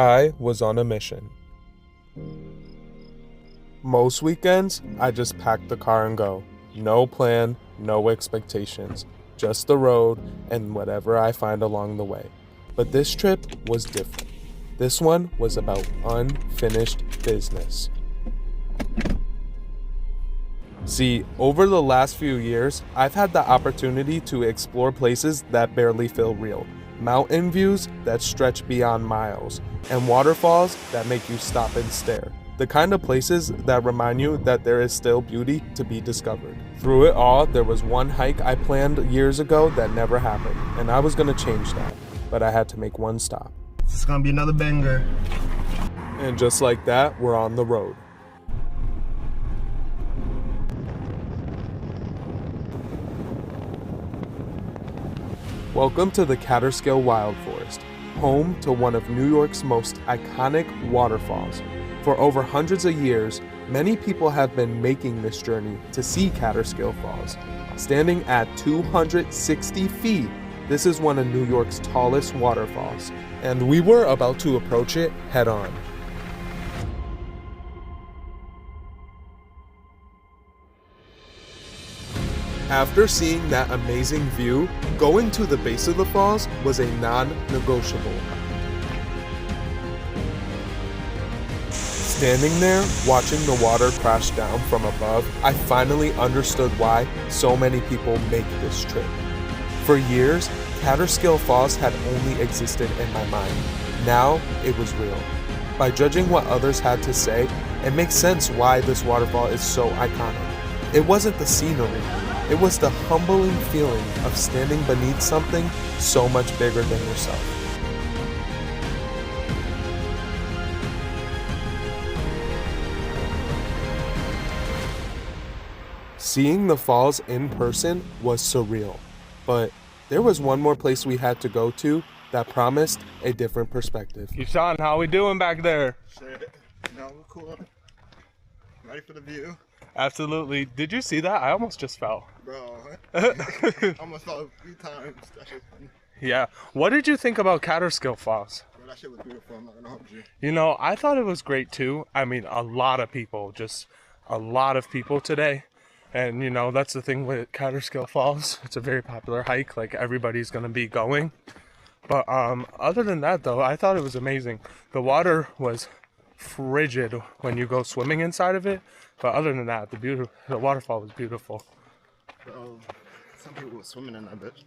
I was on a mission. Most weekends, I just pack the car and go. No plan, no expectations, just the road and whatever I find along the way. But this trip was different. This one was about unfinished business. See, over the last few years, I've had the opportunity to explore places that barely feel real, mountain views that stretch beyond miles, and waterfalls that make you stop and stare. The kind of places that remind you that there is still beauty to be discovered. Through it all, there was one hike I planned years ago that never happened, and I was gonna change that, but I had to make one stop. This is gonna be another banger. And just like that, we're on the road. Welcome to the Kaaterskill Wild Forest, home to one of New York's most iconic waterfalls. For over hundreds of years, many people have been making this journey to see Kaaterskill Falls. Standing at 260 feet, this is one of New York's tallest waterfalls, and we were about to approach it head on. After seeing that amazing view, going to the base of the falls was a non-negotiable. Standing there, watching the water crash down from above, I finally understood why so many people make this trip. For years, Kaaterskill Falls had only existed in my mind. Now, it was real. By judging what others had to say, it makes sense why this waterfall is so iconic. It wasn't the scenery. It was the humbling feeling of standing beneath something so much bigger than yourself. Seeing the falls in person was surreal, but there was one more place we had to go to that promised a different perspective. Sean, how we doing back there? Shit. No, we're cool. Ready for the view? Absolutely. Did you see that? I almost just fell. Bro, I almost fell a few times. That shit was funny. Yeah. What did you think about Kaaterskill Falls? Bro, that shit was beautiful. I'm not gonna hold you. You know, I thought it was great too. I mean, a lot of people today. And you know, that's the thing with Kaaterskill Falls. It's a very popular hike. Like, everybody's gonna be going. But other than that though, I thought it was amazing. The water was frigid when you go swimming inside of it. But other than that, the waterfall was beautiful. Bro, some people were swimming in that bitch.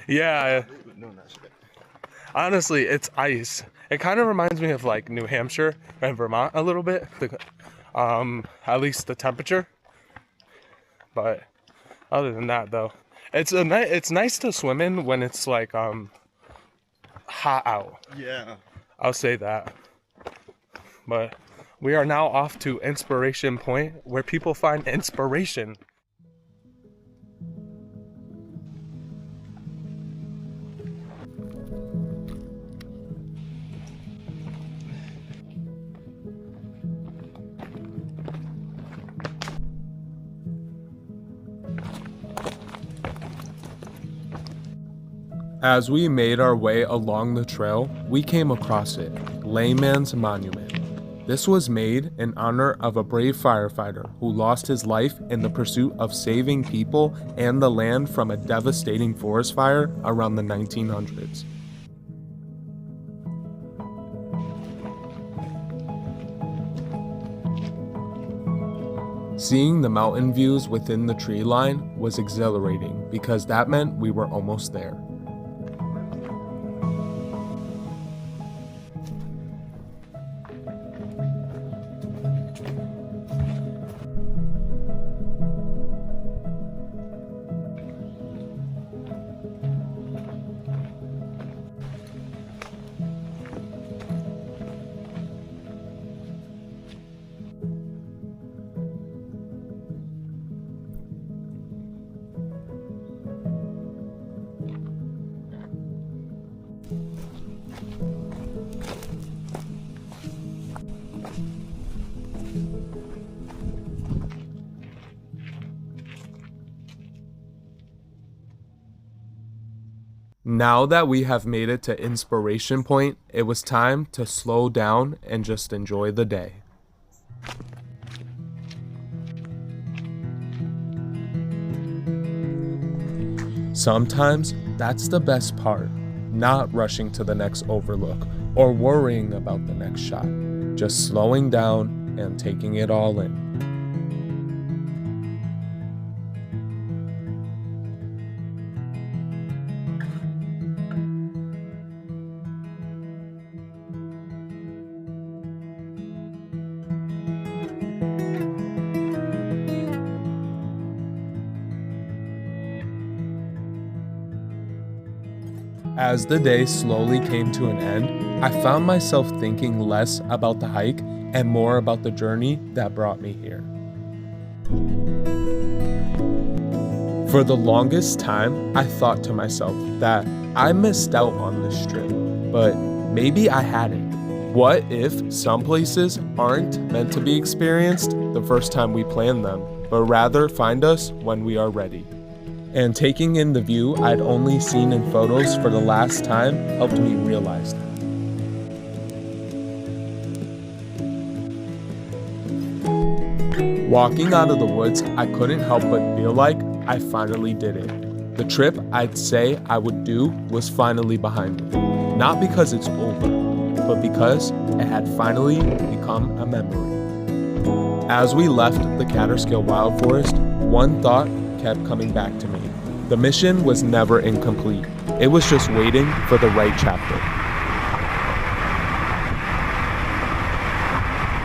Yeah. They were doing that shit. Honestly, it's ice. It kind of reminds me of like New Hampshire and Vermont a little bit. At least the temperature. But other than that though, it's nice to swim in when it's like hot out. Yeah. I'll say that. But we are now off to Inspiration Point, where people find inspiration. As we made our way along the trail, we came across it, Layman's Monument. This was made in honor of a brave firefighter who lost his life in the pursuit of saving people and the land from a devastating forest fire around the 1900s. Seeing the mountain views within the tree line was exhilarating because that meant we were almost there. Now that we have made it to Inspiration Point, it was time to slow down and just enjoy the day. Sometimes that's the best part, not rushing to the next overlook or worrying about the next shot, just slowing down and taking it all in. As the day slowly came to an end, I found myself thinking less about the hike and more about the journey that brought me here. For the longest time, I thought to myself that I missed out on this trip, but maybe I hadn't. What if some places aren't meant to be experienced the first time we plan them, but rather find us when we are ready? And taking in the view I'd only seen in photos for the last time helped me realize that. Walking out of the woods, I couldn't help but feel like I finally did it. The trip I'd say I would do was finally behind me. Not because it's over, but because it had finally become a memory. As we left the Kaaterskill Wild Forest, one thought kept coming back to me. The mission was never incomplete. It was just waiting for the right chapter.